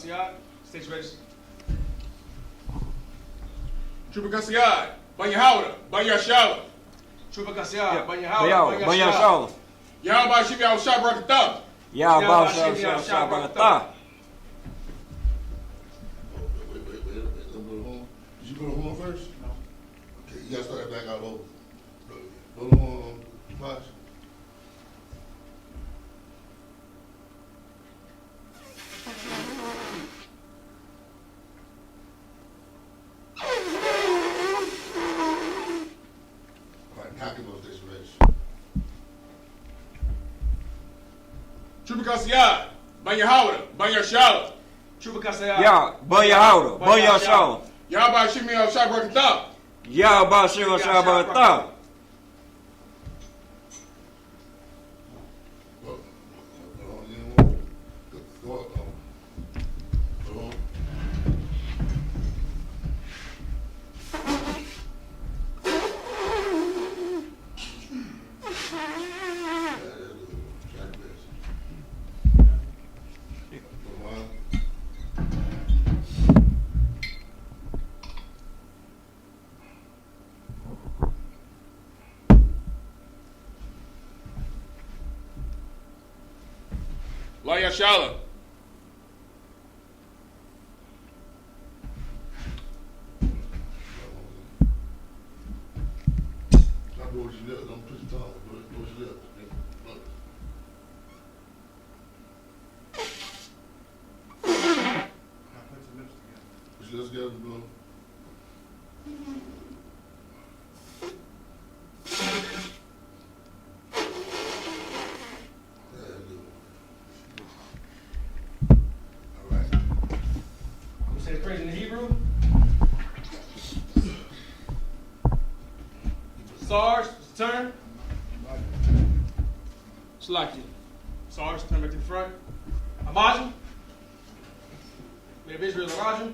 Stage ready. Trooper Kassiyad, ban Yahanna, ban Shabath. Trooper Kassiyad, ban Yahanna, ban SHALAM. Yahweh Shimmy al Shabrakatah. Yahweh Shimmy al Shabrakatah. Wait. Did you go to home first? No. Okay, you gotta start that back out over. Go to home, Fox. Trooper Kassiyad, ban Yahanna, ban Shabath. Trooper Kassiyad. Ya, ban Yahanna, ban SHALAM. Yahweh Shimmy al Shabrakatah. Yahweh Shimmy al Shabrakatah. Lawyer SHALAM. Stop doing your lips. Don't push your tongue. Do your lips. Put your lips together, bro. Say the praise in the Hebrew. Sarge, it's the turn. Salaki. Sarge, turn back to the front. Amajim. Men of Israel, Amajim.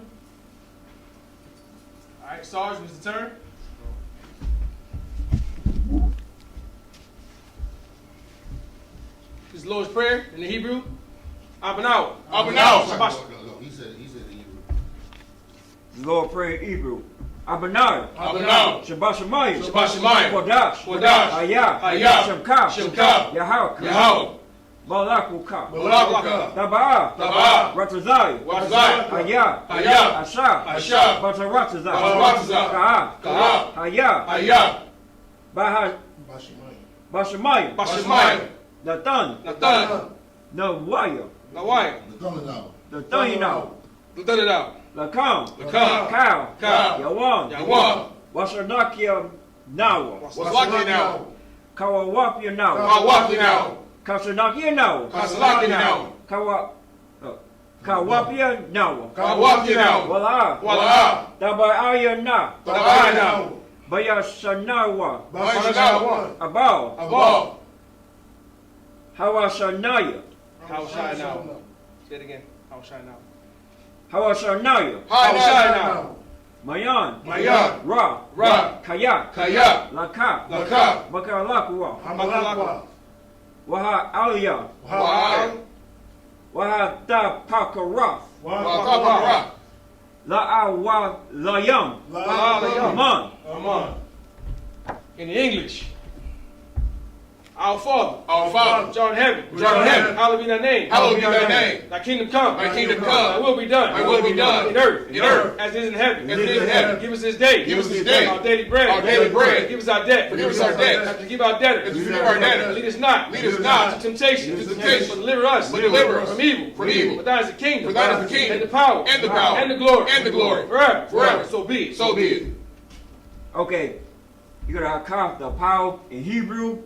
All right, Sarge, it's the turn. This is the Lord's Prayer in the Hebrew. Abanau. Shabash. No, he said the Hebrew. Lord pray Hebrew. Abanar. Shabash Shemayim. Kodash. Shemka. Yahweh. Malakuka. Tabaa. Ratazai. Haya. Asha. Bataratazai. Ka'a. Haya. Bashamayim. Natan. Nawaya. Nataninaw. Lakam. Cow. Yawan. Wasanakia Nawa. Kawawapia Nawa. Kasanakia Nawa. Kawapia Nawa. Wala. Dabaaya Na. Bayasanawa. Abao. Hawasanaya. How shine now? Say it again. How shine now? Hawasanaya. Mayan. Ra. Kaya. Laka. Makalakwa. Waha Aliyah. Waha Tapakarath. La'awa Layam. Aman. In English. Our Father, John in heaven, hallowed be thy name. Thy kingdom come, thy will be done, in earth, as it is in heaven. Give us this day, our daily bread. Give us our debt, as we give our debtors. Lead us not into temptation, but deliver us from evil. For thine is the kingdom, and the power, and the glory, forever. So be it. Okay, you gotta have the power in Hebrew.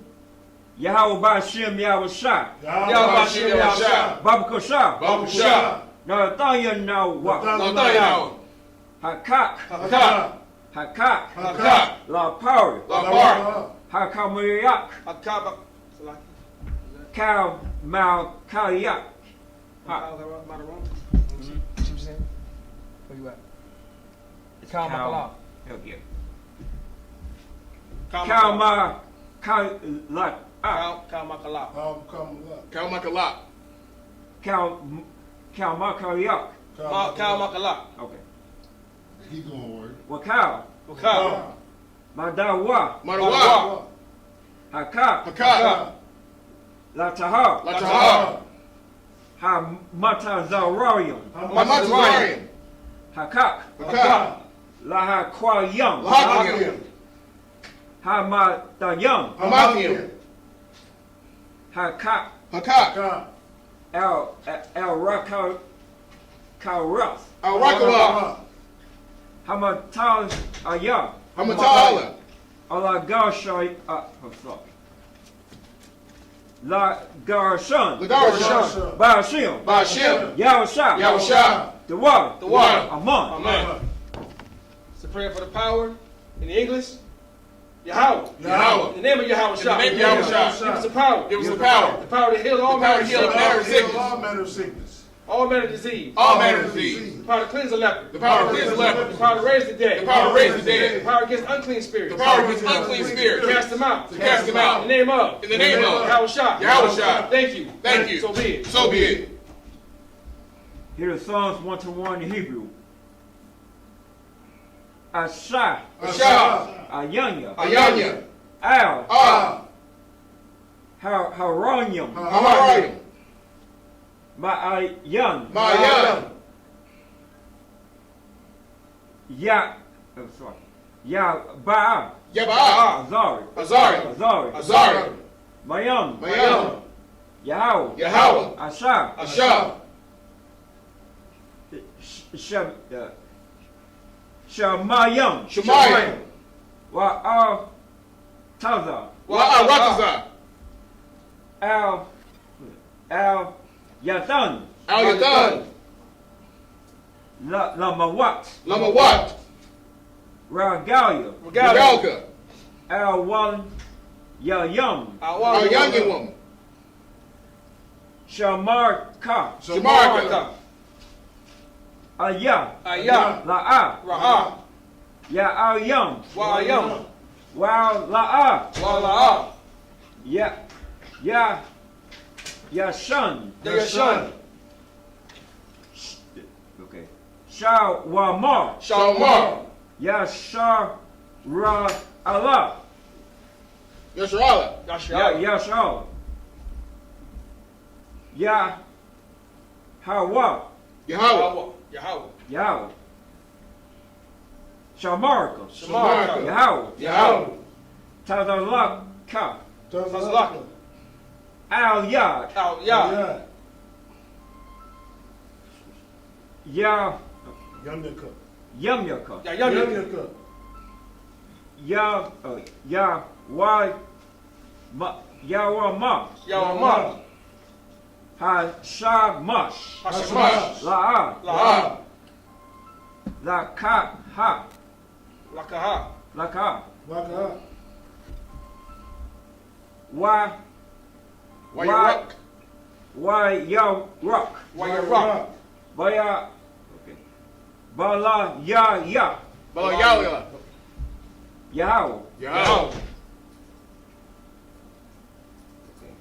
Yahweh Bashem Yahweh Shah. Babu Shah. Nathaniel Nawa. Hakak. La Power. Hakamayak. Kal Mal Kaliyak. Where you at? Kal Makalak. Hell yeah. Kal Ma Kalak. Kal Makalak. Kal Makaliak. Kal Makaliak. Kal Makalak. Okay. Keep going, word. Wakal. Wakal. Madawa. Madawa. Hakak. Hakak. Latahar. Latahar. Hamatazararium. Hamatazararium. Hakak. Hakak. Lahakwayam. Lahakwayam. Hamatayam. Hamatayam. Hakak. Hakak. El Rakarath. Al Rakarath. Hamatayam. Hamatala. Alagashay. I'm sorry. La Garshan. Lagarshan. Bashim. Bashim. Yahusha. Yahusha. The water. The water. Amon. Amen. It's a prayer for the power in the English. Yahweh. Yahweh. In the name of Yahweh In the name of Yahweh. Give us the power. Give us the power. The power to heal all The power manner to heal of all manner of sickness. sickness. All manner of disease. All manner of disease. The power to cleanse the leper. The power to cleanse the The leper. power to raise the dead. The power to raise the The dead. power against unclean spirits. The power against unclean spirits. Cast them out. To cast them out. In the name of. In the name of. Yahusha. Yahusha. Thank you. Thank you. So be it. So be it. Here are Psalms 1-1 in Hebrew. Asha. Asha. Ayanya. Ayanya. Al. Ah. Haronyam. Hamarayim. Ma'ayan. Mayan. I'm sorry. Ba'a. Yaba'a. Azari. Azari. Azari. Azari. Mayam. Mayam. Yahweh. Yahweh. Asha. Asha. Shamayam. Shemayim. Wa'al Taza. Wa'arataza. Al Yathan. Al Yathan. Lamawat. Lamawat. Ragalia. Regalka. Al Wan Yayam. Al Yangin. Shamarka. Shamarka. Ayah. Ayah. La'a. Ra'a. Ya'ayam. Wa'ayam. La'a. Wa'la'a. Yashan. Yashan. Okay. Shawamar. Shalmar. Yashar Allah. Yasharala. Yashar. Hawa. Yahweh. Yahweh. Yahweh. Shamarka. Shamarka. Yahweh. Yahweh. Tazalaka. Tazalaka. Al Yad. Al Yah. Yamyaka. Yamyaka. Yawama. Yawama. Hashamash. Hashamash. La'a. La'a. Lakaha. Lakaha. Laka. Wayarak. Wayarak. Wayarak. Baya. Okay. Bala ya. Balayala. Yahweh. Yahweh.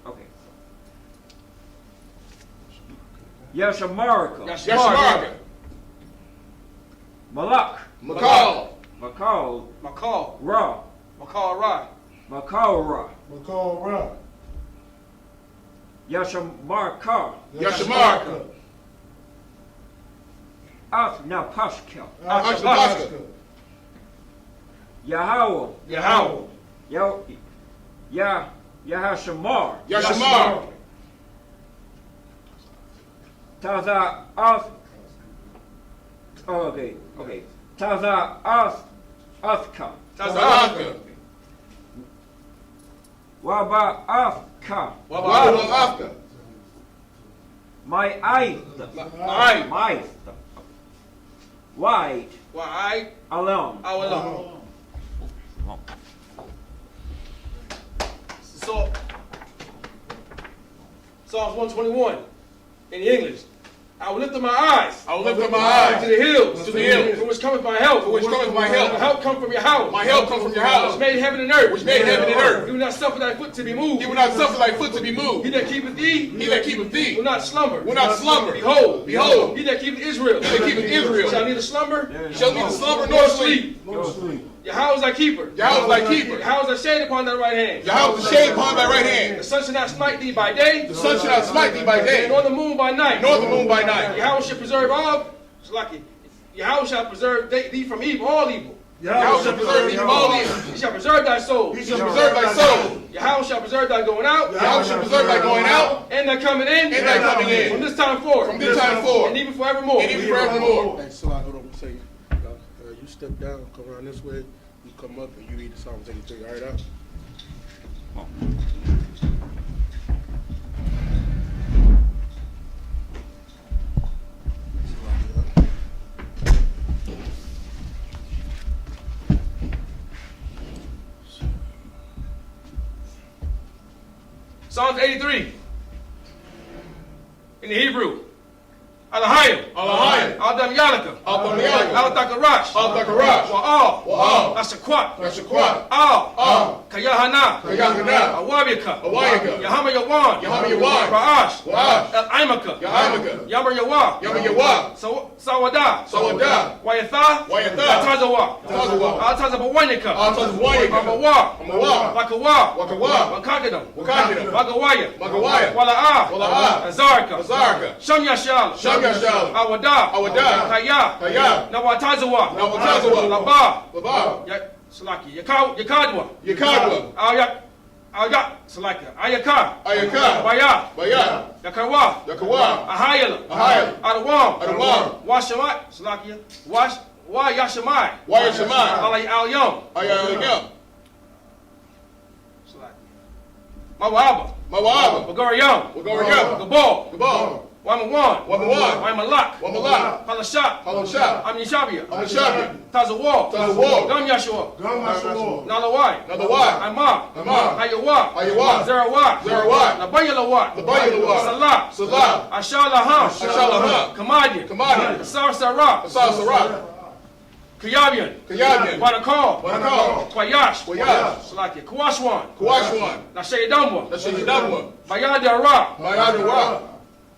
Okay. Yashamarka. Yashamarka. Malak. Makal. Makal. Makal. Ra. Makal Ra. Makal Ra. Yashamarka. Yashamarka. Napashka. Ashbaska. Yahweh. Yahweh. Yahashamar. Yashamar. Taza okay. Taza Athka. Tazalaka. Waba Athka. Wabala Afka. My eyes. My White. Wa'ai. Alone. Awalam. So, Psalms 121 in the English. I will lift up my eyes. I will lift up my eyes to the hills. To the hills. From which cometh my help. From which cometh my help. My help comes from your house. My help comes from your house. Which made heaven and earth. Which made heaven and earth. He will not suffer thy foot to be moved. He will not suffer thy foot to be moved. He that keepeth thee. He that keepeth thee. Will not slumber. Will not slumber. Behold. Behold. He that keepeth Israel. He that keepeth Israel. Shall neither slumber. Shall neither slumber nor sleep. Yahweh is thy keeper. Yahweh is thy keeper. Yahweh is thy shade upon thy right hand. Yahweh is the shade upon thy right hand. The sun shall not smite thee by day. The sun shall not smite thee by day. Nor the moon by night. Nor the moon by night. Yahweh shall preserve all. Yahweh shall preserve thee from evil, all evil. Yahweh shall preserve thee from all evil. He shall preserve thy soul. He shall preserve thy soul. Yahweh shall preserve thy going out. Yahweh shall preserve thy going out. And thy coming in. And thy coming in. From this time forth. From this time forth. And even forevermore. And even forevermore. Hey, so hold on, say, you step down, come around this way, you come up, and you read the Psalm 83. All right, up. Psalms 83. In the Hebrew. Alahayim. Alahayim. Adam Yalaka. Adam Yalaka. Al-Takarash. Al-Takarash. Wa'al. Wa'al. Ashakwat. Ashakwat. Al. Kayahanna. Kayahanna. Awabika. Awabika. Yahama Yawan. Yahama Yawan. Ra'ash. Ra'ash. El-Imaka. Yahimaka. Yamar Yawa. Yama Yawa. Sawada. Sawada. Wayatha. Wayatha. Atazawa. Atazawa. Atazabawanika. Atazabawanika. Amawa. Amawa. Wakawa. Wakawa. Wakakadam. Wakakadam. Magawaya. Magawaya. Wala'a. Wala'a. Azarka. Azarka. Sham Yashal. Sham Yashal. Awada. Awada. Kaya. Kaya. Nawatazawa. Nawatazawa. Laba. Laba. Salaki. Yakadwa. Yakadwa. Ayak. Salaki. Ayaka. Ayaka. Baya. Baya. Yakawa. Yakawa. Ahayala. Ahayala. Adawam. Adawam. Washamai. Salaki. Wa Yashamai. Wa Yashamai. Alay Al-Yom. Ayayam. Mawaba. Mawaba. Bagoriyam. Bagoriyam. Gabal. Gabal. Wamawan. Wamawan. Wamalak. Wamalak. Halashah. Halashah. Amnishabia. Amnishabia. Tazawal. Tazawal. Gam Yashua. Nalawai. Nalawai. Amah. Amah. Hayawa. Hayawa. Zerawai. Zerawai. Labayalawai. Labayalawai. Salah. Salah. Ashalaham. Ashalaham. Kamadian. Kamadian. Asar Sarah. Asar Sarah. Kayabian. Kayabian. Wanakal. Wanakal. Kwayash. Kwayash. Salaki. Kawashwan. Kawashwan. Nashayadamwa. Nashayadamwa. Bayadara. Bayadara.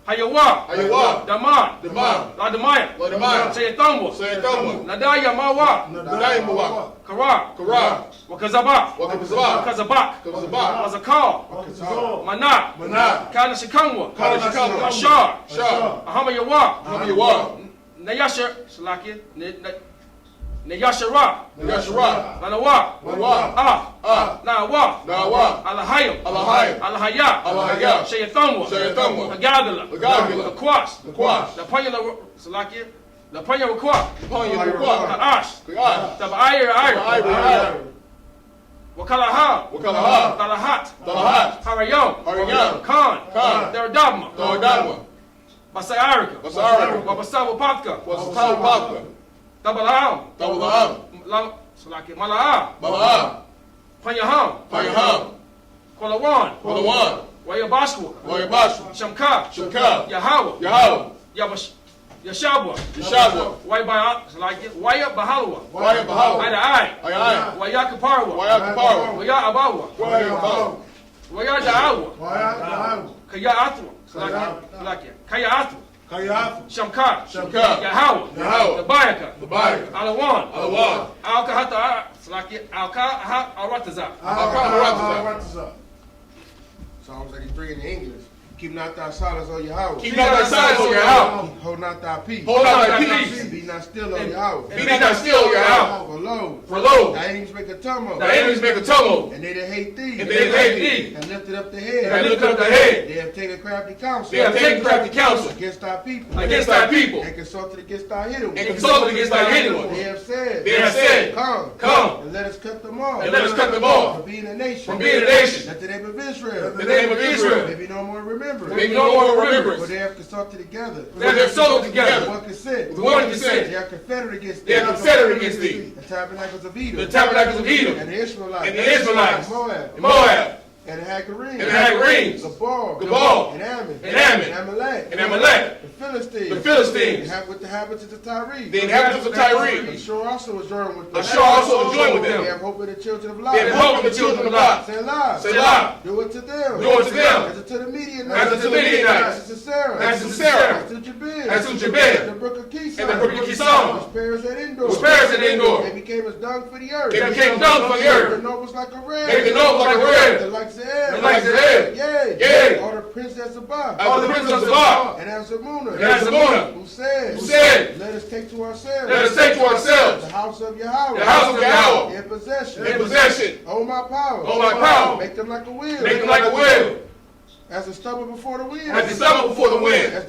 Hayawa. Hayawa. Daman. Daman. Ladamaya. Ladamaya. Sayatambwa. Sayatambwa. Nadaya Mawa. Nadaya Mawa. Kara. Kara. Wakazaba. Wakazaba. Kazabak. Kazabak. Wazakal. Mana. Mana. Kana Shikamwa. Kana Shikamwa. Ashar. Shah. Ahama Yawa. Yawa. Nayasha. Salaki. Nayashara. Nayashara. Lanawa. Nawa. Nawa. Nawa. Alahayim. Alahayim. Alahaya. Alahaya. Shayathamwa. Shayathamwa. Agagala. Agagala. Akwas. Akwas. Lapanya Salaki. Lapanya Wakwa. Lapanya Wakwa. Kaash. Kaash. Tabair. Wakalaha. Wakalaha. Talahat. Talahat. Harayam. Harayam. Khan. Khan. Daradabma. Daradabma. Basayarika. Basayarika. Wabasawa Papka. Wabasawa Papka. Tabalaham. Tabalaham. Salaki. Mala'a. Mala'a. Panyaham. Panyaham. Kolawan. Kolawan. Wayabashwa. Wayabashwa. Shamka. Shamka. Yahweh. Yahweh. Yashabwa. Yashabwa. Waya Bahalwa. Waya Bahalwa. Ada Waya Kaparwa. Waya Kaparwa. Waya Abawa. Waya Abawa. Waya Da'awa. Kaya Atwa. Kaya Atwa. Shamka. Shamka. Yahweh. Tabayaka. Alawan. Alka Haratazah. Psalms 83 in the English. Keep not thy silence, O Yahweh. Keep not thy silence, O Yahweh. Hold not thy peace. Hold not thy peace. Be not still, O Yahweh. Be not still, O Yahweh. For lo, thy enemies make a tumult. Thy enemies make a tumult. And they that hate thee. And they that hate thee. And lifted up the head. And lifted up the head. They have taken crafty counsel. They have taken crafty counsel. Against thy people. Against thy people. And consulted against thy hidden ones. And consulted against thy hidden ones. They have said. They have said. Come. And let us cut them off. And let us cut them off. From being a nation. From being a nation. That the name of Israel. The name of Israel. May be no more remembered. May be no more remembrance. For they have consulted together. They have consulted together. With one consent. With one consent. They are confederate against thee. They are confederate against thee. The tabernacles of Edom. The tabernacles of Edom. And the Israelites. And the Israelites. And Moab. And Moab. And it had Kareem. And it had rings. Gabal. And Ammon. And Ammon. And Amalek. And Amalek. The Philistines. The Philistines. With the inhabitants of Tyre. The inhabitants of Tyre. Ashur also was joined with them. Ashur also was joined with them. They have hope of the children of Lot. They have hope of the children of Lot. Selah. Selah. Do it to them. Do it to them. As it to the Midianites. As it to the Midianites. As it to Sarah. As it to Sarah. As to Jabez. As to Jabez. And the brook of Kishon. And the brook of Kishon. The sparrows at Endor. The sparrows at Endor. They became as dung for the earth. They became dung for the earth. The nobles like a red. Made the nobles like a red. The like Ze'er. The like Ze'er. Yea. Yea. All the princess of Ba. All the princes of Shabath. And Azamuna. And Azamuna. Who said. Let us take to ourselves. Let us take to ourselves. The house of Yahweh. The house of Yahweh. In possession. In possession. Oh my power. Oh my power. Make them like a wheel. Make them like a wheel. As the stubble before the wind. As the stubble before the wind. As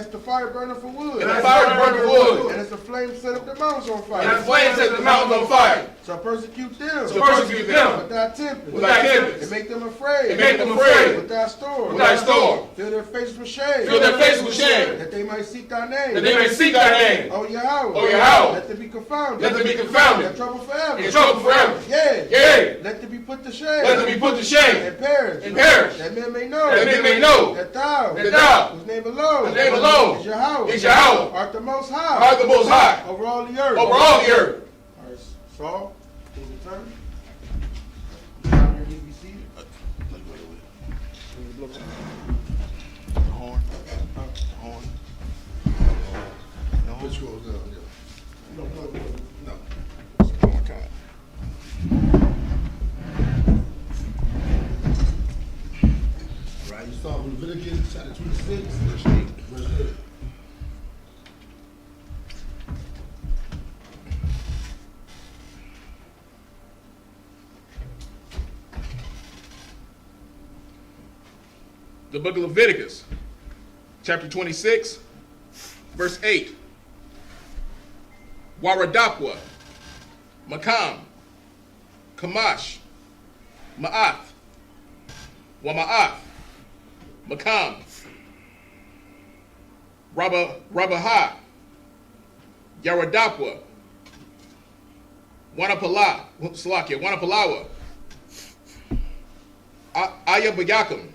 the fire burner for wood. And the fire burner for wood. And as the flame set up the mountains on fire. And the flame set the mountains on fire. So persecute them. So persecute them. With thy tempest. With thy tempest. And make them afraid. And make them afraid. With thy storm. With thy storm. Fill their faces with shame. Fill their faces with shame. That they might seek thy name. That they may seek thy name. O Yahweh. O Yahweh. Let them be confounded. Let them be confounded. In trouble forever. In trouble forever. Yea. Yea. Let them be put to shame. Let them be put to shame. And perish. And perish. That men may know. That men may know. That thou. Whose name alone. Whose name alone. Is Yahweh. Is Yahweh. Art the most high. Art the most high. Over all the earth. Over all the earth. All right, Saul, please return. You need to be seated. Horn. Horn. No. Which goes down, yeah. No. One more time. All right, you start with Leviticus chapter 26, verse 8. Verse 8. The book of Leviticus, chapter 26, verse 8. Waradapwa, Makam, Kamash, Ma'ath, Wama'ath, Makam, Rabaha, Yaradapwa, Wanapalawa, Ayabayakam,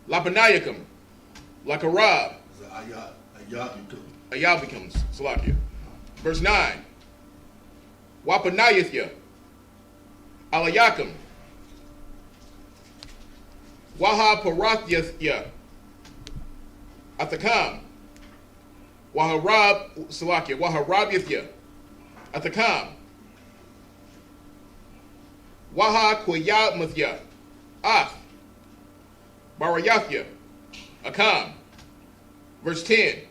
Lapanayakam, Lakarab, Ayabikam, Salakia. Verse 9. Wapanayathya, Alayakam, Waha Paratyathya, Athakam, Waharabiathya, Athakam, Waha Kwayamathya, Ath, Barayathya, Akam. Verse 10.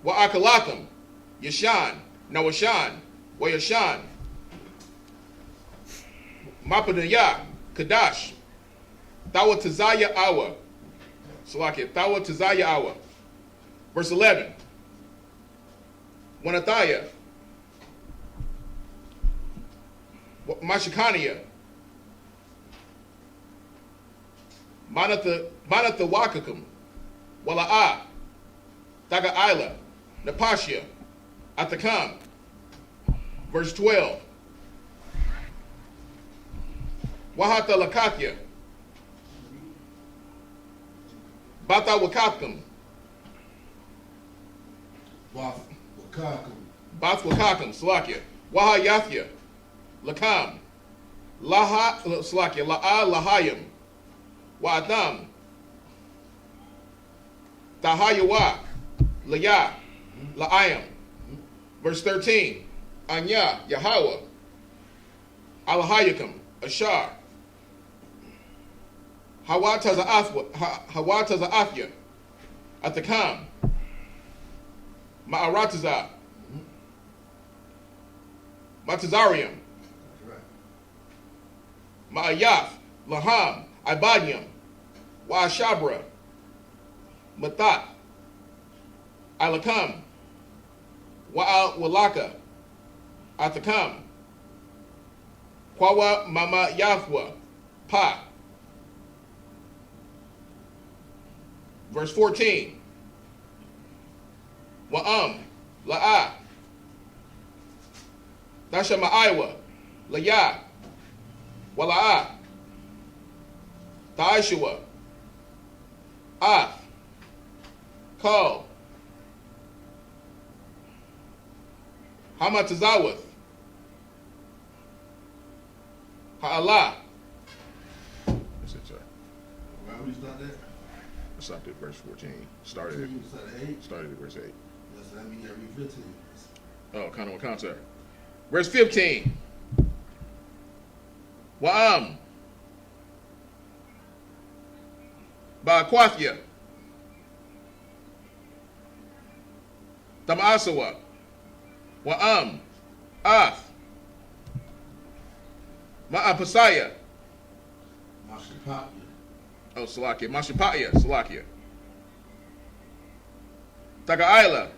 Wa'akalakam, Yashan, Nawashan, Wayashan, Mapanaya, Kadash, Thawatazaya Awa, Salakia, Thawatazaya Awa. Verse 11. Wanathaya, Mashikania, Manatha Wakakam, Wala'a, Taga'ila, Napashia, Athakam. Verse 12. Wahata Lakathya, Bata Wakakam, Bath Wakakam, Salakia, Waha Yathya, Lakam, Laha, Salakia, La'a Lahayam, Wa'atham, Tahayawa, Laya, La'ayam. Verse 13. Anya, Yahweh, Alahayakam, Ashar, Hawataza'athya, Athakam, Ma'arataza, Matazarium, Ma'ayath, Laham, Ibadium, Wa'ashabra, Mathat, Alakam, Wa'alaka, Athakam, Kwawa Mama Yahwa, Pa. Verse 14. Wa'am, La'a, Dasha Ma'aiwa, Laya, Wala'a. Ta'ishua. Af. Kal. Hamatazawath. Ha'ala. That's it, sir. Where we start that? I stopped at verse 14. Started You started at 8? at verse 8. Yes, that means every 15. Oh, kind of what count, sir. Verse 15. Wa'am. Ba'akwathia. Tama'asawa. Wa'am. Ath. Ma'apasaya. Mashipapia. Oh, Salakia. Mashipaya. Salakia. Taka'ila.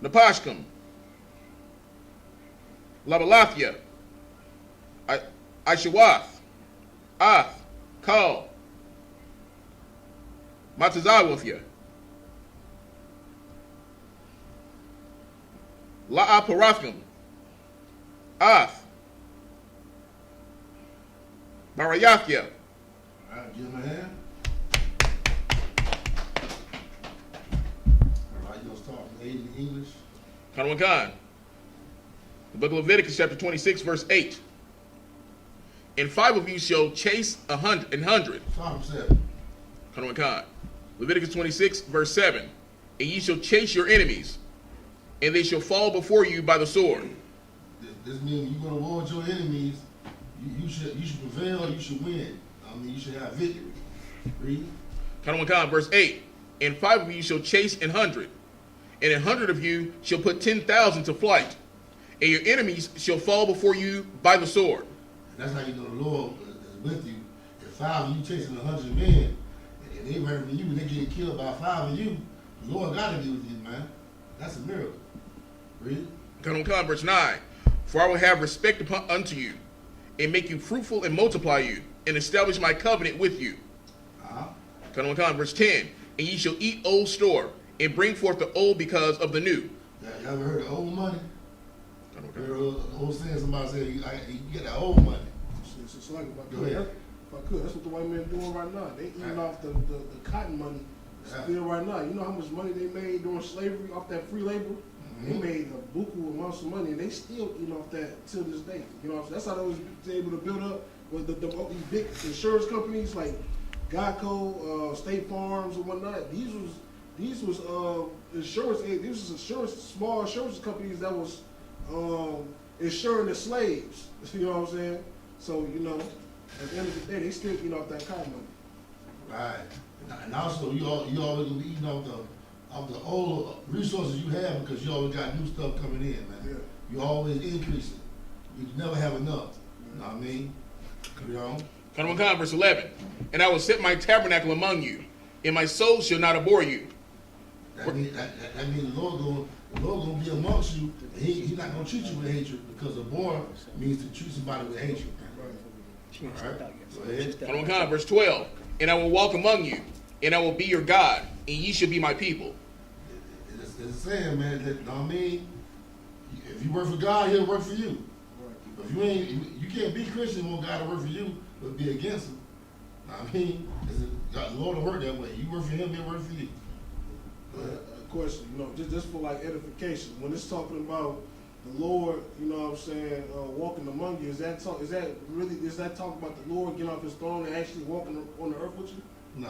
Napashkum. Labalathia. I.S.U.P.K. Ath. Kal. Matazawafia. La'aparathim. Ath. Barayathia. All right, give him a hand. All right, you'll start from 8 in English. Kanawakan. The book of Leviticus, chapter 26, verse 8. And 5 of you shall chase 100. Start from 7. Kanawakan. Leviticus 26, verse 7. And ye shall chase your enemies, and they shall fall before you by the sword. This means you're going to war with your enemies. You should prevail. You should win. I mean, you should have victory. Read. Kanawakan, verse 8. And 5 of you shall chase 100. And 100 of you shall put 10,000 to flight. And your enemies shall fall before you by the sword. And that's how you know the Lord is with you. If 5 of you chasing 100 men, and they running from you, and they get killed by 5 of you, the Lord got to be with you, man. That's a miracle. Read. Kanawakan, verse 9. For I will have respect unto you, and make you fruitful and multiply you, and establish my covenant with you. Kanawakan, verse 10. And ye shall eat old store, and bring forth the old because of the new. Y'all ever heard of old money? Kanawakan. Heard old saying, somebody say, you get that old money. It's like if I Go could, ahead. that's what the white men doing right now. They eating off the cotton money still right now. You know how much money they made during slavery off that free labor? They made a buku amounts of money, and they still eating off that till this day. You know what I'm saying? That's how they was able to build up with these big insurance companies like Geico, State Farms, and whatnot. These was insurance. These was insurance, small insurance companies that was insuring the slaves. You know what I'm saying? So you know, at the end of the day, they still eating off that cotton money. Right. And also, you always gonna be eating off the old resources you have because you always got new stuff coming in, man. Yeah. You always increasing. You never have enough. You know what I mean? You know? Kanawakan, verse 11. And I will set my tabernacle among you, and my soul shall not abhor you. That means the Lord gonna be amongst you, and He's not gonna treat you with hatred because abhor means to treat somebody with hatred. All right? Go ahead. Kanawakan, verse 12. And I will walk among you, and I will be your God, and ye shall be my people. It's saying, man, that, you know what I mean? If you work for God, He'll work for you. But if you can't be Christian when God will work for you, but be against Him. Know what I mean? The Lord will work that way. You work for Him, He'll work for you. Question, you know, just for like edification. When it's talking about the Lord, you know what I'm saying, walking among you, is that talking about the Lord getting off His throne and actually walking on the earth with you? Nah.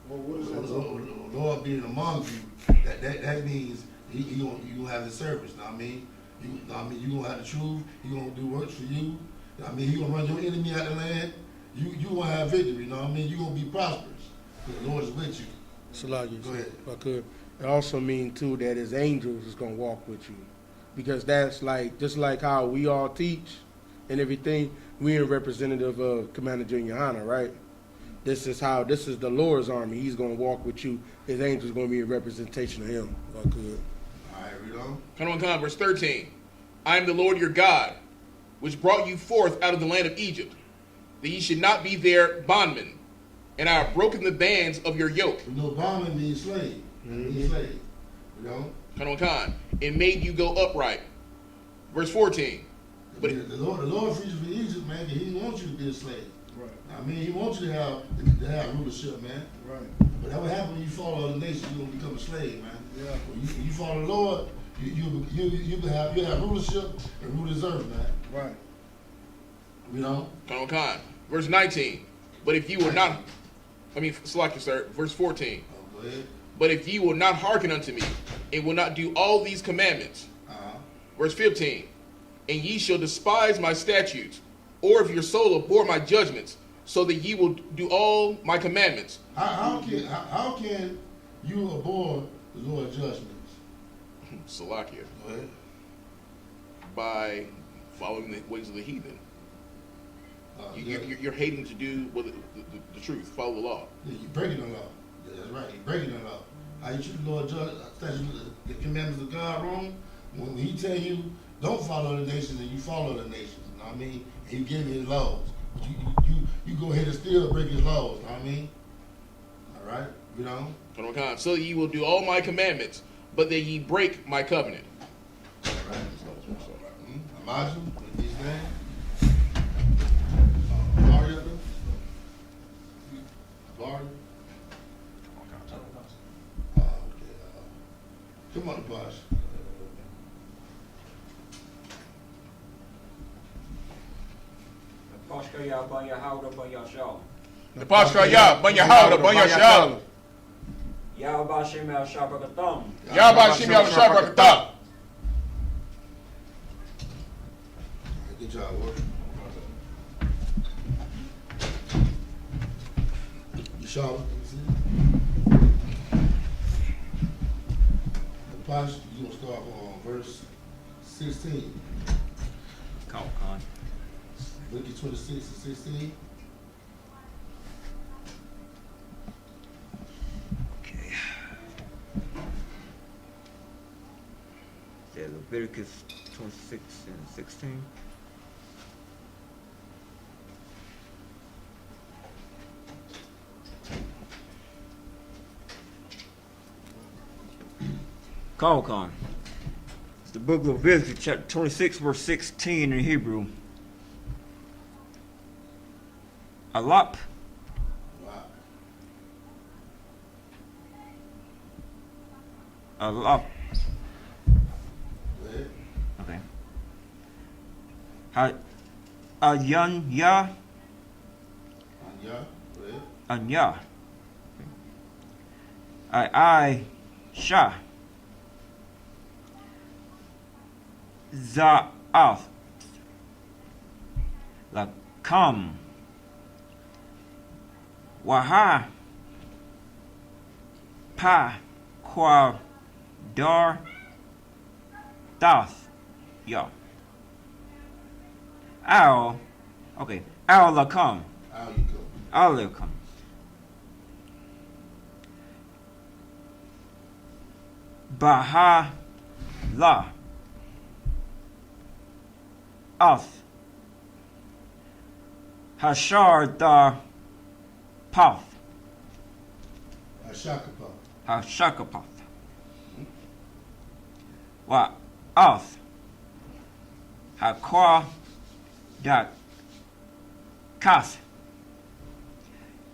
Well, what is that talking about? The Lord being among you, that means you gonna have the service. Know what I mean? You gonna have the truth. He gonna do works for you. Know what I mean? He gonna run your enemy out of the land. You gonna have victory. Know what I mean? You gonna be prosperous. The Lord is with you. Salagia, Go ahead. if I could. It also mean too that His angels is gonna walk with you, because that's like just like how we all teach and everything. We are representative of Commander General Yahanna, right? This is the Lord's army. He's gonna walk with you. His angels gonna be a representation of Him. If I could. All right, read on. Kanawakan, verse 13. I am the Lord your God, which brought you forth out of the land of Egypt, that ye should not be their bondmen, and I have broken the bands of your yoke. You know, bondman means slave. Means slave. You know? Kanawakan, and made you go upright. Verse 14. But the Lord freed you from Egypt, man. And he didn't want you to be a slave. Right. I mean, he wants you to have rulership, man. Right. But that would happen when you follow other nations. You're gonna become a slave, man. Yeah. When you follow the Lord, you have rulership and rule this earth, man. Right. You know. Con. Verse 19. But if you will not, select you, sir. Verse 14. Oh, go ahead. But if ye will not hearken unto me, and will not do all these commandments. Verse 15. And ye shall despise my statutes, or if your soul abhor my judgments, so that ye will do all my commandments. How can you abhor the Lord's judgments? Salakia. Go ahead. By following the ways of the heathen. You're hating to do the truth, follow the law. Yeah, you're breaking the law. That's right. You're breaking the law. How you treat the Lord judge, the commandments of God wrong? When he tell you don't follow the nations and you follow the nations, you know what I mean? And you give him his laws. You go ahead and still break his laws, you know what I mean? All right, you know? So that ye will do all my commandments, but that ye break my covenant. All right. Imagine with these men. Mario, Mario. Okay. Come on, boss. Pashka ya ban Yahanna ban Yashal. The Pashka Yah, ban Yahanna, ban Yashal. Ya ba Shem ya Shabakatam. Yah ba Shem ya Shabath. Good job, work. Shabath, the Pastor, you're going to start on verse 16. Con. Leviticus 26 and 16. Okay. Yeah, Leviticus 26 and 16. Con. It's the book of Leviticus, chapter 26, verse 16 in Hebrew. I.S.U.P.K. Wow. I.S.U.P.K. Go ahead. Okay. Anya. Anya. Go ahead. Anya. I.S.H. Za'af. Lakam. Waha. Pa. Kwa. Dar. Das. Ya. Al. Okay. Al lakam. How you go? Al lakam. Baha. La. Af. Hashar da. Path. Shakapa. Hashakapath. Wa af. Hakwa da kath.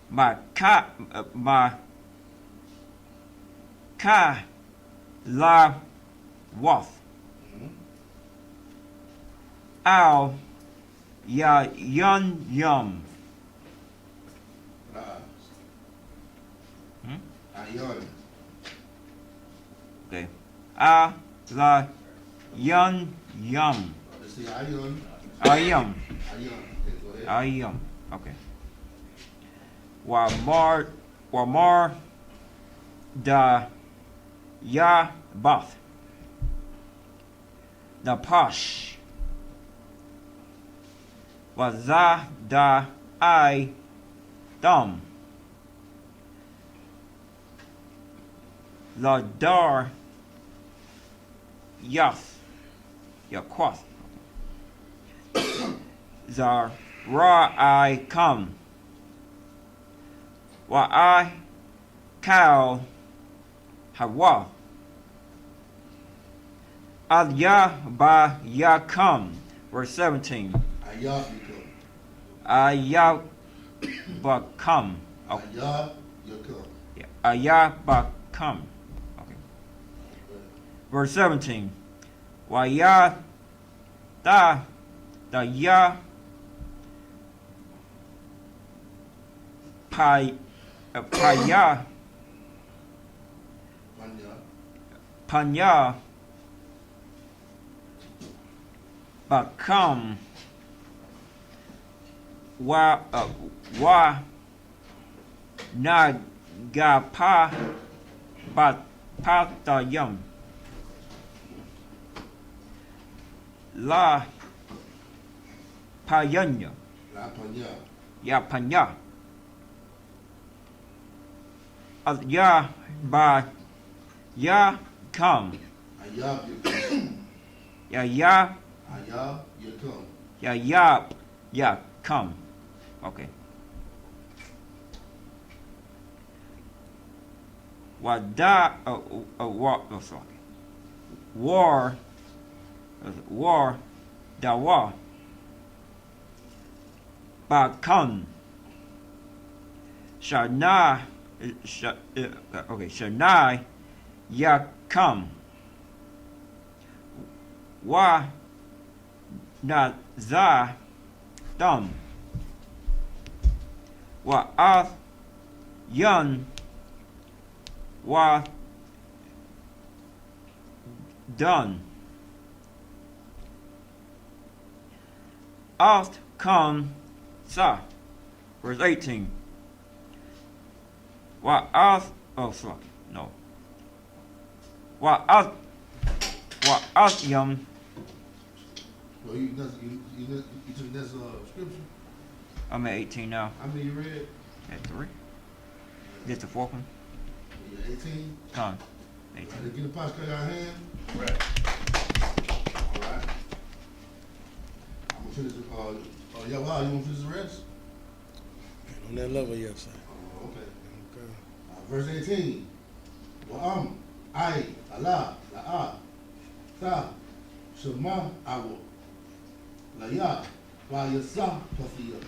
Ma ka la wath. Al ya yun yum. Ayon. Okay. A la yun yum. Let's see, Ayon. Ayum. Ayon. Okay, go ahead. Ayum. Okay. Wa mar da ya bath. Da pash. Wa za da I dum. La dar yath. Yakwath. Zar ra I come. Wa I cow hawa. Al ya ba ya come. Verse 17. I.S.U.P.K. I.S.U.P.K. I.S.U.P.K. Yeah. I.S.U.P.K. Okay. Verse 17. Waya da ya paya panya bakam wa nagapa patayam la payanya La Panya. ya panya ya ba ya come I.S.U.P.K. ya I.S.U.P.K. ya come. Okay. Wada war dawa bakam shana shanai ya come wa na za dum wa ath yun wa done ath come sa. Verse 18. Wa ath sorry, no. Wa ath yum. Well, you took this scripture. I'm at 18 now. How many you read? At 3. This the fourth one? Yeah, 18. Con. 18. Right, get the podcast out of hand. Right. All right. I'm gonna finish. You want to finish the rest? Ain't on that level yet, son. Oh, okay. Okay. Verse 18. Wa'am, I, Allah, la'a, ta, shema, awo, laya, wa yasa, pathia,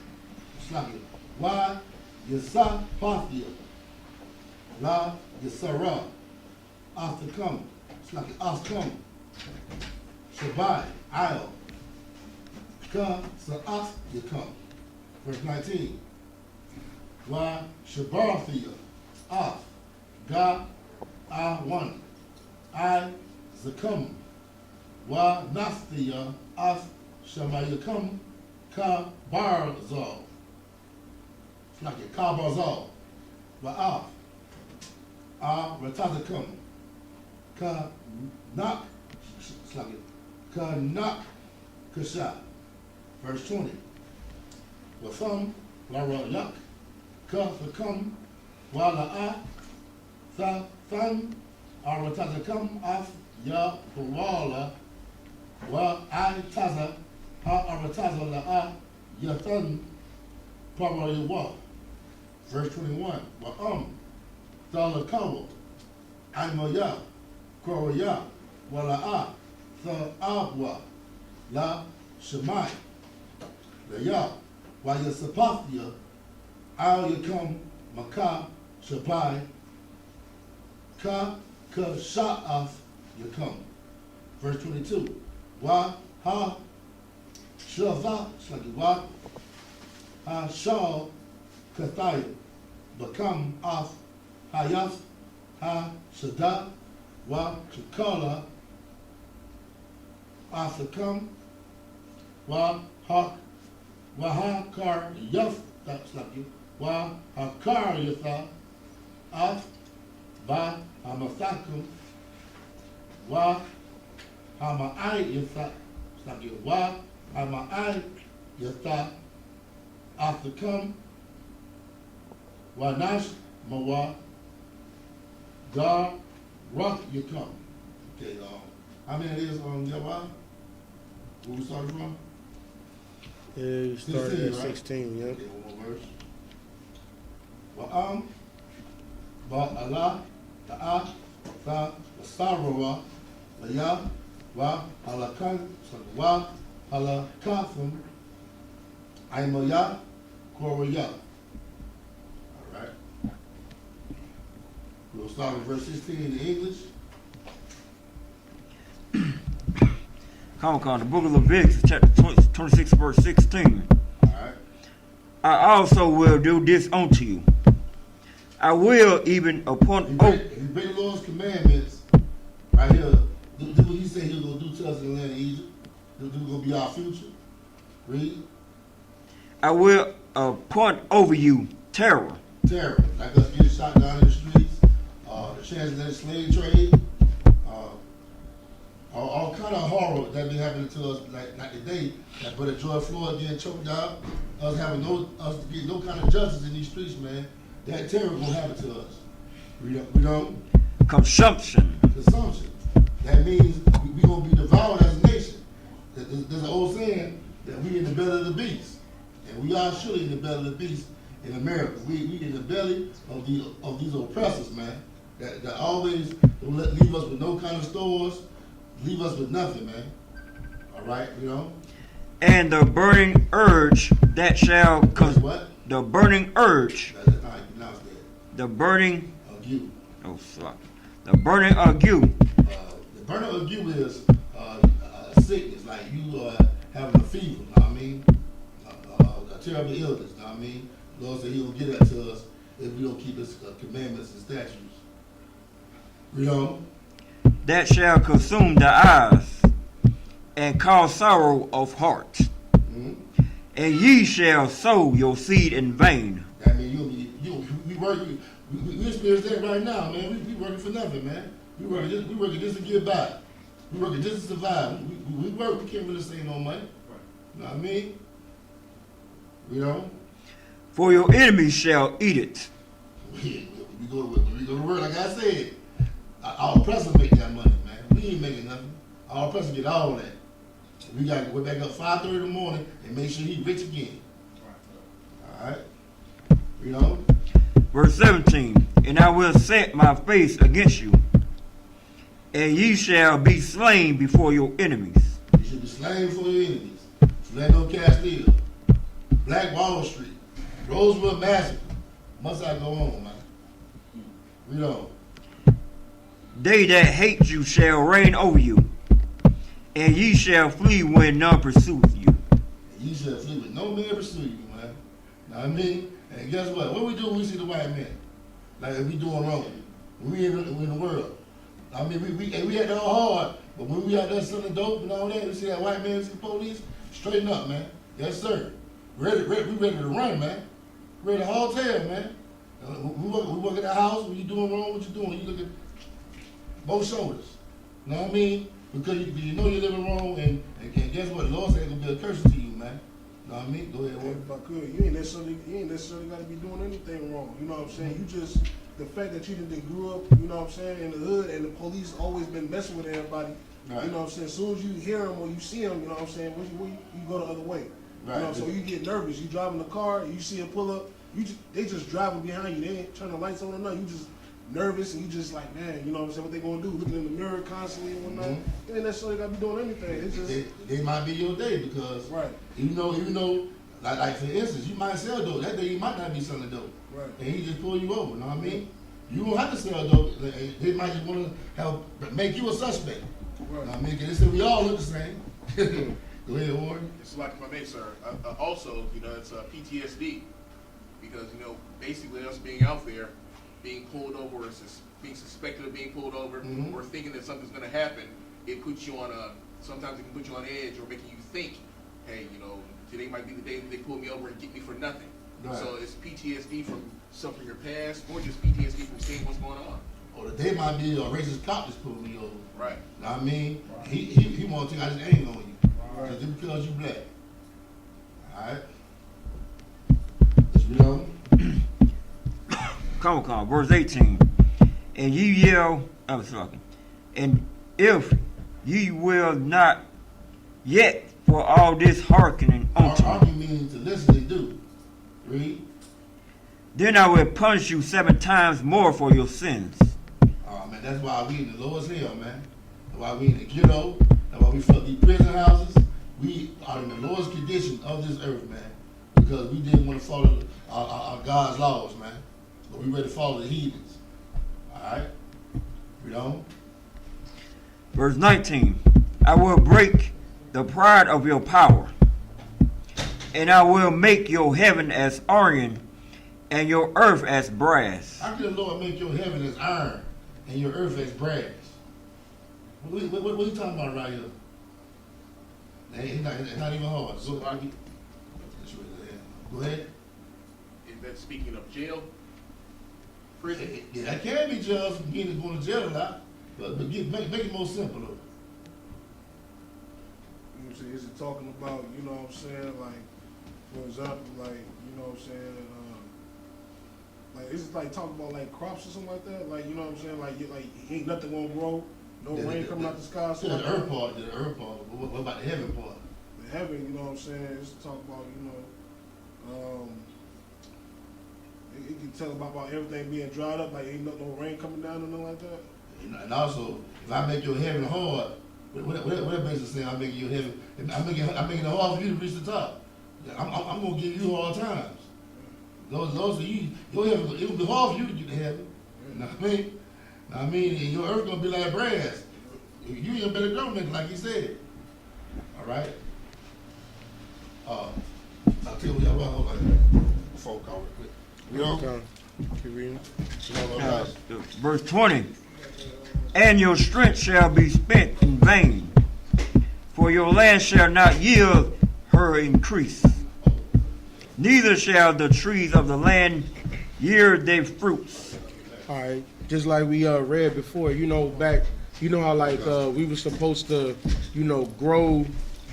slaki, wa yasa, pathia, la yasara, aftercome, slaki, aftercome, shabai, aisle, ka, sa'af, yakam. Verse 19. Wa shabathia, af, ga, one, I, zakum, wa nathia, af, shamayakam, ka, barzal. It's like a ka barzal. Wa af, ratatakum, ka, nak, it's like a ka, nak, kasha. Verse 20. Wa thum, wa yak, ka, thakam, wa la'a, thum, aratazakam af ya wala wa I taza arataza la'a yathan wa. Verse 21. Wa dalakawa aimoya koraya wa la'a tha'abwa la shemai la ya wa yasapathia al yakam maka shabai ka sha'af yakam. Verse 22. Wa ha shava slagi wa ha shal kathaya bakam af hayaf ha shada wa chikala afakam wa ha kar yaf slagi wa ha kar yatha af ba hamathakum wa hama'ai yatha slagi wa hama'ai yatha afakam wa nash mawa gar rock yakam. Okay, how many it is on Yahweh? Where we started from? Yeah, you started 16, at right? 16, yep. Okay, one more verse. Wa'am, ba'ala, ta'a, ta, sarawa, laya, wa, alakan, wa, Hala Kafim, Aimaya, Koraya. Alright. We'll start with verse 16 in English. Come on, the book of Leviticus, chapter 26, verse 16. Alright. I also will do this unto you. I will even appoint. If you break the Lord's commandments, right here, do what he said he was going to do to us in the land of Egypt. Do what's going to be our future. Read. I will appoint over you terror. Terror, like us getting shot down in the streets, the transatlantic slave trade, all kind of horror that been happening to us, like today, that Brother George Floyd getting choked out, us getting no kind of justice in these streets, man. That terror gonna happen to us. We don't. Consumption. Consumption. That means we gonna be devoured as a nation. There's an old saying that we in the belly of the beast, and we are surely in the belly of the beast in America. We in the belly of these oppressors, man. That always don't leave us with no kind of stores, leave us with nothing, man. All right, And the burning urge that shall. What? The burning urge. That's how you pronounce that. The burning. Ague. Oh, sorry. The burning ague. The burning ague is a sickness, like you having a fever. You know what I mean? A terrible illness. You know what I mean? The Lord said He will get that to us if we don't keep His commandments and statutes. That shall consume the eyes and cause sorrow of heart. Mm-hmm. And ye shall sow your seed in vain. That means we working. We experience that right now, man. We working for nothing, man. We working just to get by. We working just to survive. We work. We can't really save no money. You know what I mean? For your enemies shall eat it. We go to work, like I said. Our oppressors make that money, man. We ain't making nothing. Our oppressors get all that. We got to go back up 5:30 in the morning and make sure he's rich again. All right? Verse 17. And I will set my face against you, and ye shall be slain before your enemies. You should be slain before your enemies. Philando Castile, Black Wall Street, Rosewood Massacre. Must I go on, man? They that hate you shall reign over you, and ye shall flee when none pursueth you. You shall flee with no man pursue you, man. Know what I mean? And guess what? What we do when we see the white man? Like if we doing wrong. When we in the world. I mean, we had that hard, but when we out there selling dope and all that, we see that white man, see the police, straighten up, man. Yes, sir. We ready to run, man. Ready to haul tail, man. We work at the house, when you doing wrong, what you doing? You look at both shoulders. You know what I mean? Because you know you're living wrong, and guess what? The Lord said it's going to be a curse to you, man. You know what I mean? Go ahead, If I could, you ain't necessarily got to be doing anything wrong. You know what I'm saying? You just, the fact that you didn't grow up, you know what I'm saying, in the hood, and the police always been messing with everybody. Right. You know what I'm saying? As soon as you hear them or you see them, you know what I'm saying, you go the other way. Right. You know, so you get nervous. You driving the car, you see them pull up, they just driving behind you. They ain't turning the lights on or nothing. You just nervous and you just like, man, you know what I'm saying, what they gonna do? Looking in the mirror constantly and whatnot. Mm-hmm. You ain't necessarily gotta be doing anything. It's just they might be your day because even though like for instance, you might sell dope. That day you might not be selling dope. Right. And he just pull you over, you know what I mean? You don't have to sell dope. They might just want to make you a suspect. Right. You know what I mean? Because they say we all look the same. Go ahead, Warren. It's like my name, sir. Also, it's PTSD because basically us being out there, being pulled over, or being suspected of being pulled over, or thinking that something's going to happen, it puts you on sometimes it can put you on edge or making you think, hey, today might be the day that they pull me over and get me for nothing. Right. So it's PTSD from something from your past, or just PTSD from seeing what's going on. Or the day might be a racist cop that's pulling me over. Right. Know what I mean? Right. He want to take out his aim on you. Right. Just because you black. Alright? Let's read on. Come, verse 18. And ye yell, and if ye will not yet for all this hearkening unto me. Hearkening means to listen and do. Read. Then I will punish you 7 times more for your sins. Oh man, that's why we in the lowest hell, man. That's why we in the ghetto. That's why we fuck these prison houses. we are in the lowest condition of this earth, man, because we didn't want to follow our God's laws, man. But we ready to follow the heathens. All right? Read on. Verse 19. I will break the pride of your power, and I will make your heaven as iron and your earth as brass. How can the Lord make your heaven as iron and your earth as brass? What are you talking about right here? It's not even hard. Go ahead. Is that speaking of jail? Prison? Yeah, that can be jails, being going to jail a lot, but make it more simple though. You know what I'm saying? Is it talking about, you know what I'm saying, like, for example, like, you know what I'm saying, like, is it like talking about like crops or something like that? Like, you know what I'm saying, like ain't nothing gonna grow, no rain coming out the sky. So the earth part, but what about the heaven part? The heaven, you know what I'm saying, it's talk about, you know, it can tell about everything being dried up, like ain't no rain coming down or nothing like that. And also, if I make your heaven hard, what that basically saying? I'm making your heaven, I'm making it hard for you to reach the top. I'm gonna give you hard times. Those of you, your heaven, it will be hard for you to get to heaven. You know what I mean? I mean, and your earth gonna be like brass. You ain't better grow nothing, like he said. All right. I'll tell you what y'all want. Hold on. Phone call real quick. You know? Keep reading. Verse 20. And your strength shall be spent in vain, for your land shall not yield her increase, neither shall the trees of the land yield their fruits. All right, just like we read before, you know, back, you know how like we were supposed to, you know, grow,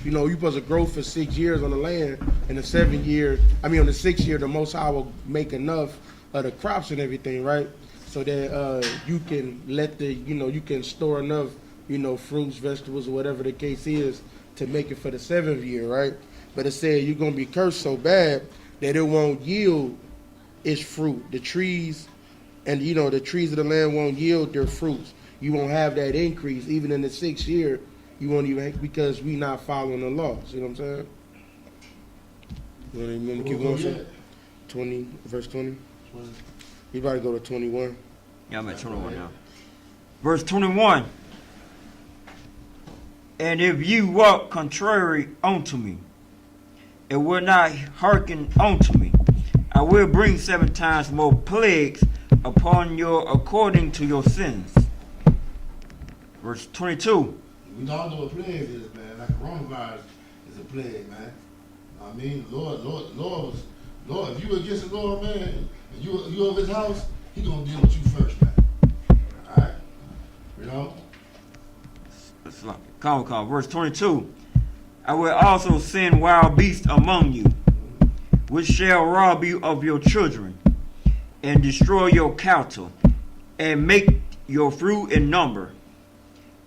you know, you supposed to grow for 6 years on the land, and the 7th year, on the 6th year, the Most High will make enough of the crops and everything, right? So that you can let the, you know, you can store enough, you know, fruits, vegetables, or whatever the case is to make it for the 7th year, right? But it said you're gonna be cursed so bad that it won't yield its fruit. The trees, and you know, the trees of the land won't yield their fruits. You won't have that increase even in the 6th year. You won't even, because we not following the laws. You know what I'm saying? You want to keep going? Sir? 20, verse 20. You about to go to 21. Yeah, I'm at 21 now. Verse 21. And if you walk contrary unto me, and will not hearken unto me, I will bring 7 times more plagues upon you according to your sins. Verse 22. We all know what plague is, man. Like coronavirus is a plague, man. I mean, Lord, if you against the Lord, man, and you over his house, he gonna deal with you first, man. All right, you know. It's like, calm. Verse 22. I will also send wild beasts among you, which shall rob you of your children, and destroy your cattle, and make your fruit in number,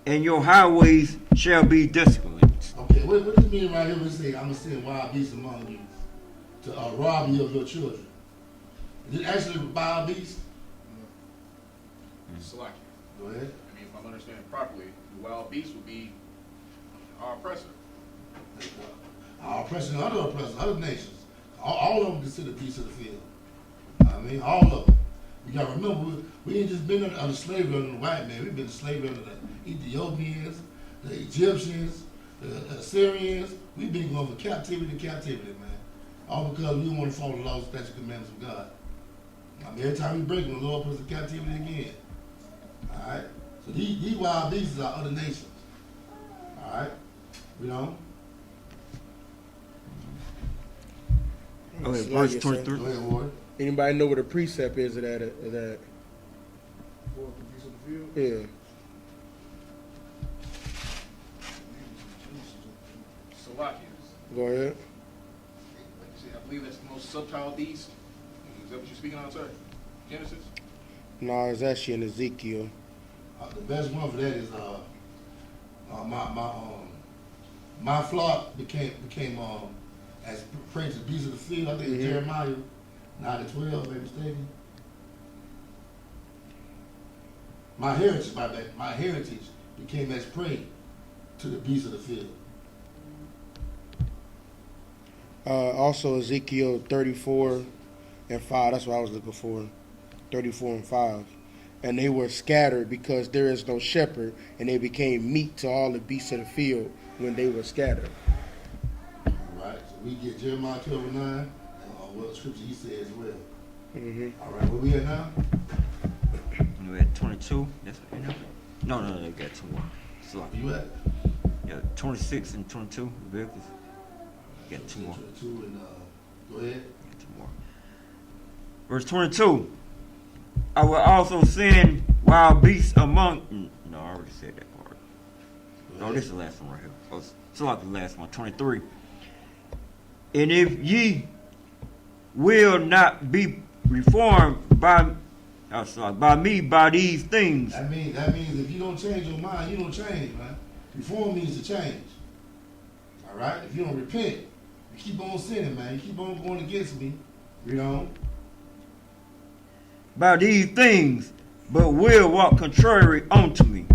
and your highways shall be desolate. Okay, what does it mean right here when it say, I'm going to send wild beasts among you to rob you of your children? Is it actually wild beasts? Salaki. Go ahead. I mean, if I'm understanding properly, the wild beast would be our oppressor. Our oppressors, other nations. All of them considered beasts of the field. I mean, all of them. You got to remember, we ain't just been under slavery under the white man. We've been slavery under the Ethiopians, the Egyptians, the Assyrians. We've been going from captivity to captivity, man. All because we don't want to follow the laws, statutes, and commandments of God. I mean, every time we break them, the Lord puts us in captivity again. All right? So these wild beasts are other nations. All right? You know? Okay, verse 23. Go ahead, Ward. Anybody know what a precept is of that? For the piece of the field. Yeah. Salakians. Go ahead. Like you said, I believe that's the most subtile beast. Is that what you're speaking on, sir? Genesis? No, it's actually in Ezekiel. The best one for that is my flock became as prey to the beasts of the field. I think it's Jeremiah 9:12, if I'm mistaken. My heritage became as prey to the beasts of the field. Also Ezekiel 34 and 5. That's what I was looking for. 34 and 5. And they were scattered because there is no shepherd, and they became meat to all the beasts of the field when they were scattered. All right, so we get Jeremiah 12 and 9, what scripture he said as well. Mm-hmm. All right, where we at now? We're at 22. That's what you know. No, you got two more. Slow. Where you at? Yeah, 26 and 22. Leviticus. You got two more. 22 and, go ahead. Got two more. Verse 22. I will also send wild beasts among. No, I already said that part. No, this is the last one right here. Oh, it's like the last one. 23. And if ye will not be reformed by me by these things. That means if you don't change your mind, you don't change, man. Reform means to change. All right? If you don't repent, you keep on sinning, man. You keep on going against me, you know. By these things, but will walk contrary unto me.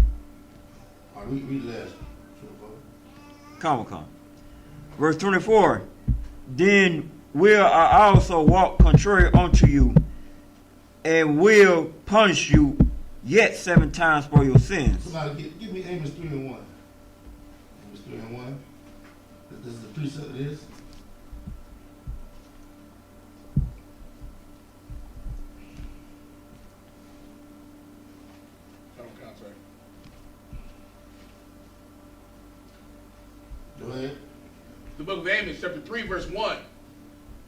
All right, read the last one. Come. Verse 24. Then will I also walk contrary unto you, and will punish you yet 7 times for your sins. Somebody give me Amos 3 and 1. Amos 3 and 1. This is the precept of this. Go ahead. The book of Amos, chapter 3, verse 1.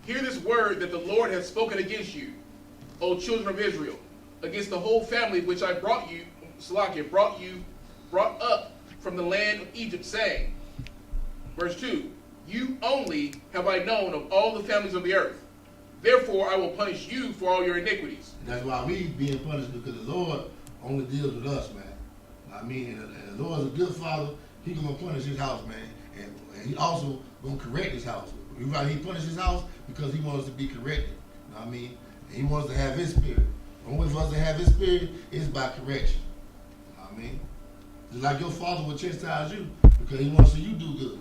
Hear this word that the Lord has spoken against you, O children of Israel, against the whole family which I brought up from the land of Egypt, saying, verse 2, you only have I known of all the families of the earth. Therefore I will punish you for all your iniquities. And that's why we being punished, because the Lord only deals with us, man. I mean, and the Lord's a good father. He's going to punish his house, man. And he also going to correct his house. He punished his house because he wants us to be corrected. You know what I mean? And he wants to have his spirit. The only way for us to have his spirit is by correction. You know what I mean? Just like your father will chastise you because he wants to see you do good. You know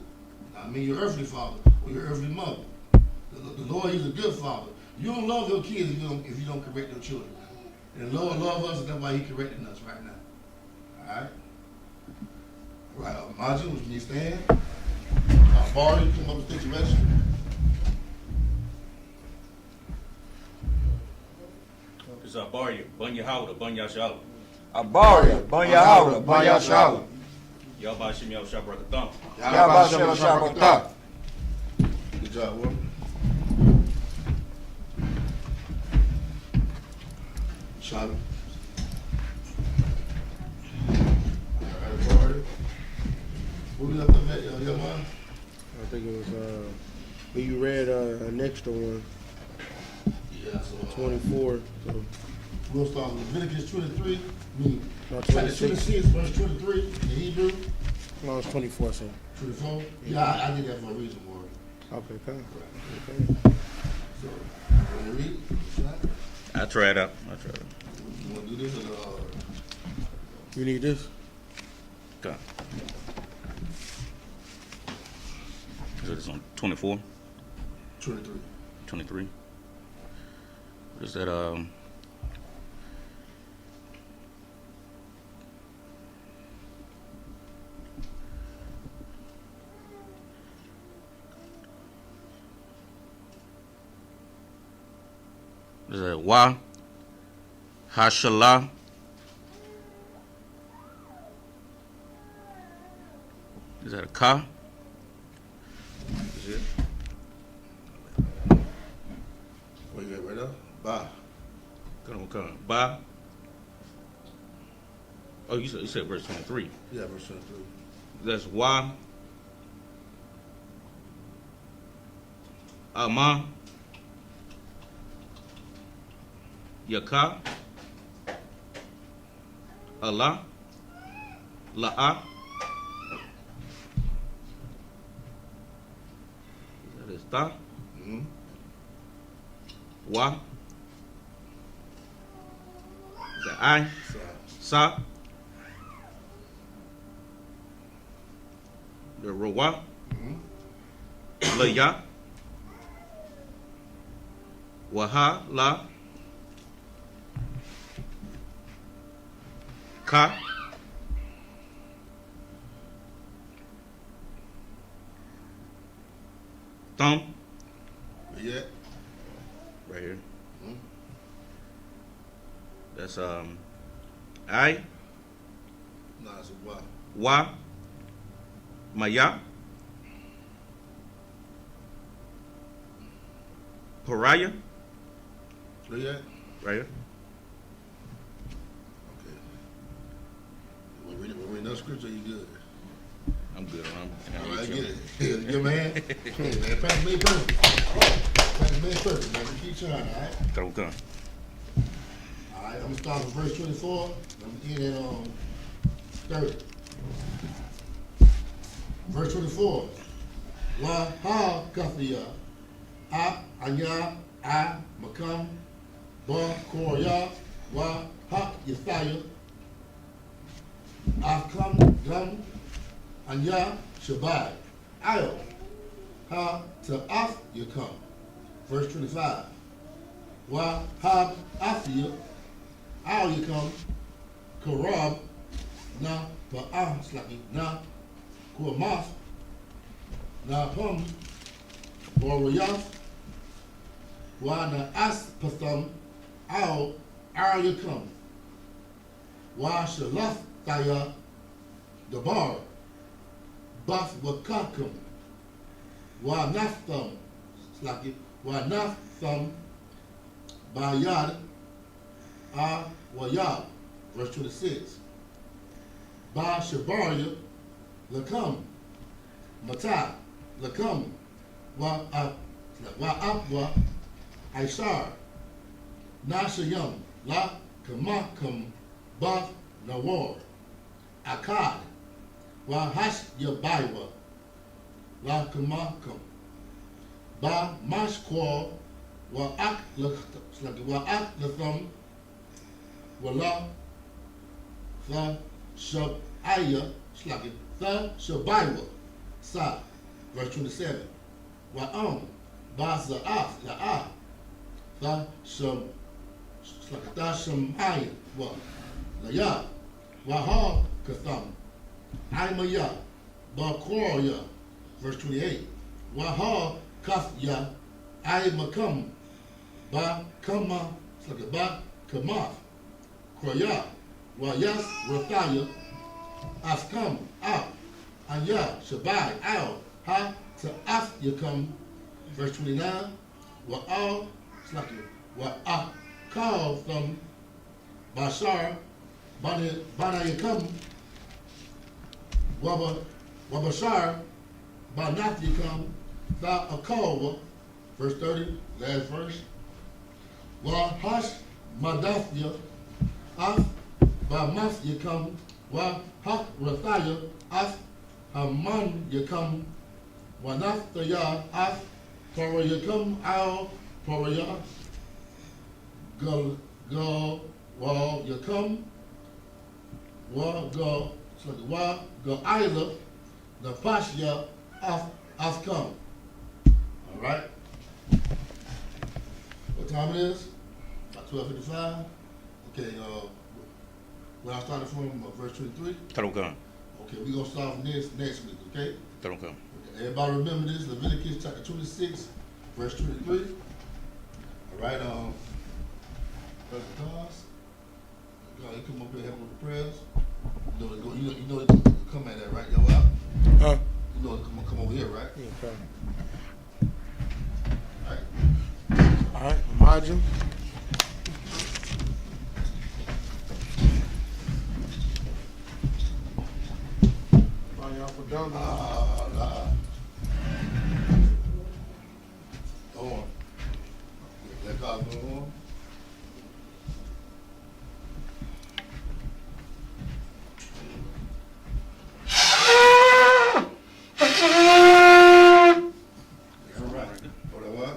what I mean? Your earthly father or your earthly mother. The Lord, he's a good father. You don't love your kids if you don't correct your children. And the Lord loves us, and that's why he's correcting us right now. All right? All right, Margin, can you stand? Barry, come up and state your register. It's Barry, Bunya Howder, Bunya Shalom. Abaria, Banya Banya Shalom. Y'all by Shimmy Al Shabrakathan. Yabba Shabbat. Good job, Will. Shabath. All right, Barry. What we left up at, Yahanna? I think it was when you read an extra one, Yeah, so 24. So we'll start with Leviticus 23. no, Chapter 26. 26, verse 23 in Hebrew. No, it's 24. So 24. Yeah, I did that for a reason, Warren. okay, come. Okay. So, you want to read? I tried out. You want to do this or You need this? Okay. So it's on 24, 23? 23. What is that? Is that Wa Hashalah? Is that a Ka? Is it? Where you at right now? Bye. Come. Ba. Oh, you said verse 23. Yeah, verse 23. That's Wa. Ama. Yaka. Allah. La'a. That is Ta. Mm-hmm. Wa. Is that I? Sa. The Rawa. Mm-hmm. La Ya. Wahala. Ka. Thumb. Yeah. Right here. Mhm. That's I. Nah, it's a wow. Wa. Maya. Pariah. Where you at? Right here. Okay. We're reading that scripture, you good? I'm good. All right, get it. Good man. Hey, man, pass me perfect. Pass me perfect, man. Keep trying, all right? Come. All right, I'm gonna start with verse 24. I'm gonna end at 30. Verse 24. Wa ha kafiya. A anya a makam ba korya wa ha yithaya. Akam gam anya shabai. Ayo ha to af yakam. Verse 25. Wa ha afia. Al yakam karab na ba slaki na kuamas na hum warayas wa na as patham al yakam wa shalaf taya dabar bas wakakum wa naftham slaki wa naftham bayad wayab. Verse 26. Ba shabarya lakam mata lakam wa apwa aishar nashayam la kamakam ba nawar akad wa hash yabaywa la kamakam ba mashkwa wa ak latham wala the shabaya slaki the shabaya sa. Verse 27. Wa ba za'af la'a the shab slaki the shamaya wa la ya wa ha katham aimaya ba korya. Verse 28. Wa ha kafya ay makam ba kama slaki ba kamaf Kroya, wa yas rathaya, askam, out, anya, shabai, out, ha, to af yakam. Verse 29, wa al, slaki, wa akal from bashar, bana yakam, wabashar, banat yakam, tha akal. Verse 30, last verse, wa hash madathya, af ba mas yakam wa hak rathaya af haman yakam wa naftaya af para yakam al paraya gal wa yakam wa aila the pasya af come. All right. What time it is? About 12:55. Okay, when I started from verse 23. Come. Okay, we're going to start from next week, okay? Come. Okay, everybody remember this, Leviticus chapter 26, verse 23. All right, Brother Thomas, you come up here and help with the prayers. You know to come at that, right? Yo, out? Huh? You know to come over here, right? Okay. All right. All right, imagine. Y'all for done. Hold on. Let God go on. All right. Hold on, what?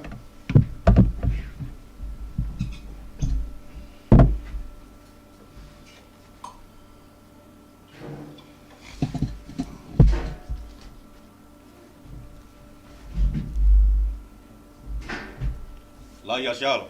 La Yashala.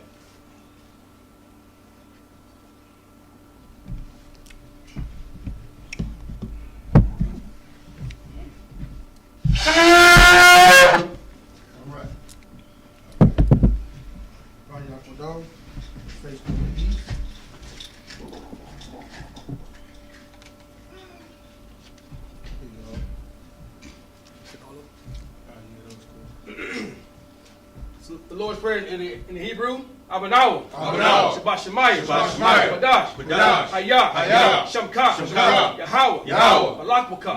The Lord's Prayer in the Hebrew, Abanawa, Abanawa, Shabbat Shemayim, Shabbat Shemayim, Badash, Badash, I.S.U.P.K, I.S.U.P.K, Shamka, Yahweh, Malakbaka,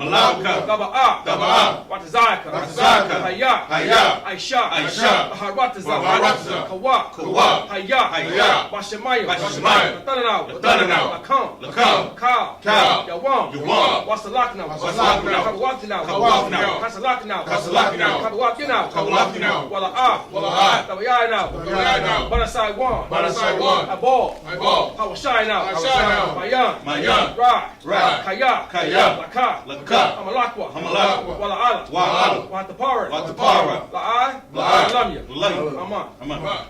Daba'ah, Watazaka, I.S.U.P.K, I.S.U.P.K, Baharatazah, Kawa, Hayah, Bashemayim, Lathananaw, Lakam, Kal, Yawam, Wasalaknaw, Kabawaknaw, Kasalaknaw, Wala'ah, Tabayanaw, Banasai Wan, Abal, Hawashai Mayan, Ra, Kaya, Laka, Hamalakwa, Wala'ala, Watapara, La'ai, Lamya, Aman.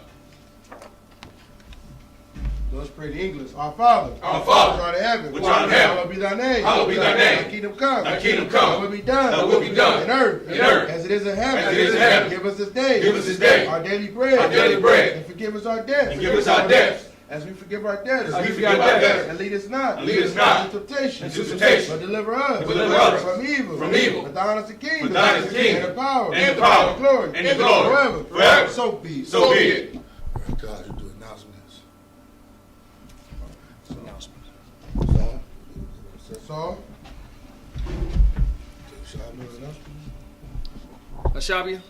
Let's pray the English. Our Father, which art in heaven, hallowed be thy name. Thy kingdom come. Thy will be done. In earth, as it is in heaven. Give us this day. Our daily bread. And forgive us our debts. As we forgive our debtors. And lead us not into temptation. But deliver us from evil. But thine is the kingdom. And the power. And the glory. Forever. So be it. God, you do announcements. That's all. Ashabia.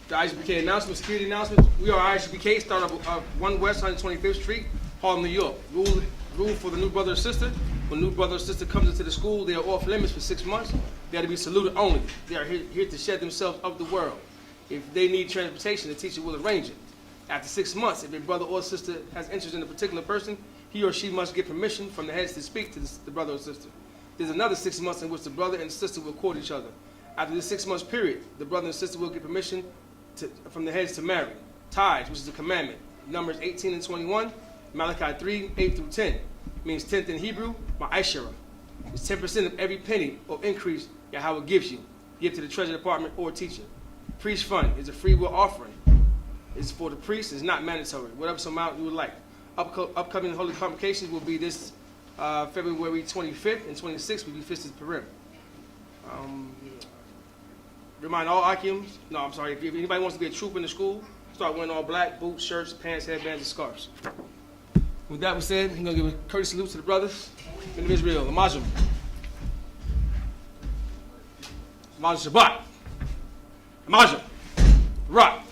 The I.S.U.P.K announcements, security announcements. We are I.S.U.P.K, starting up 1 West 125th Street, Harlem, New York. Rule for the new brother or sister. When new brother or sister comes into the school, they are off limits for 6 months. They are to be saluted only. They are here to shed themselves of the world. If they need transportation, the teacher will arrange it. After 6 months, if a brother or sister has interest in a particular person, he or she must get permission from the heads to speak to the brother or sister. There's another 6 months in which the brother and sister will court each other. After this 6 months period, the brother and sister will get permission from the heads to marry. Tithes, which is a commandment. Numbers 18 and 21, Malachi 3, 8 through 10. Means 10th in Hebrew, ma'ashara. It's 10% of every penny of increase Yahweh gives you. Give to the treasury department or teacher. Priest fund is a free will offering. It's for the priest, it's not mandatory. Whatever amount you would like. Upcoming holy convocations will be this February 25th and 26th will be Fisted Purim. Remind all Akims, if anybody wants to be a troop in the school, start wearing all black, boots, shirts, pants, headbands, and scarves. With that being said, I'm going to give a courteous salute to the brothers in Israel, the Majum. Shabbat. Majum. Rock.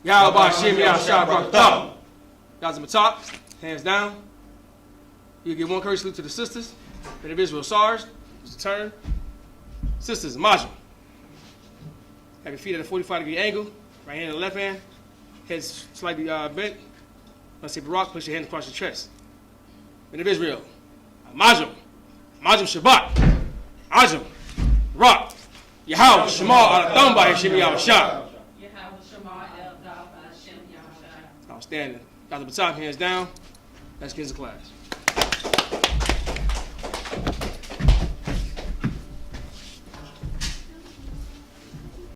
Yahweh Shem Yah Shabath. Guys, I'm top, hands down. You give one courteous salute to the sisters. Men of Israel, SARS. It's a turn. Sisters, Majum. Have your feet at a 45-degree angle. Right hand and left hand. Head slightly bent. When I say Barak, place your hand across your chest. Men of Israel, Majum. Majum Shabbat. Majum. Rock. Yahweh Shema Al-Thumba Hashem Yahushua. Outstanding. Got the baton, hands down. Let's get into class.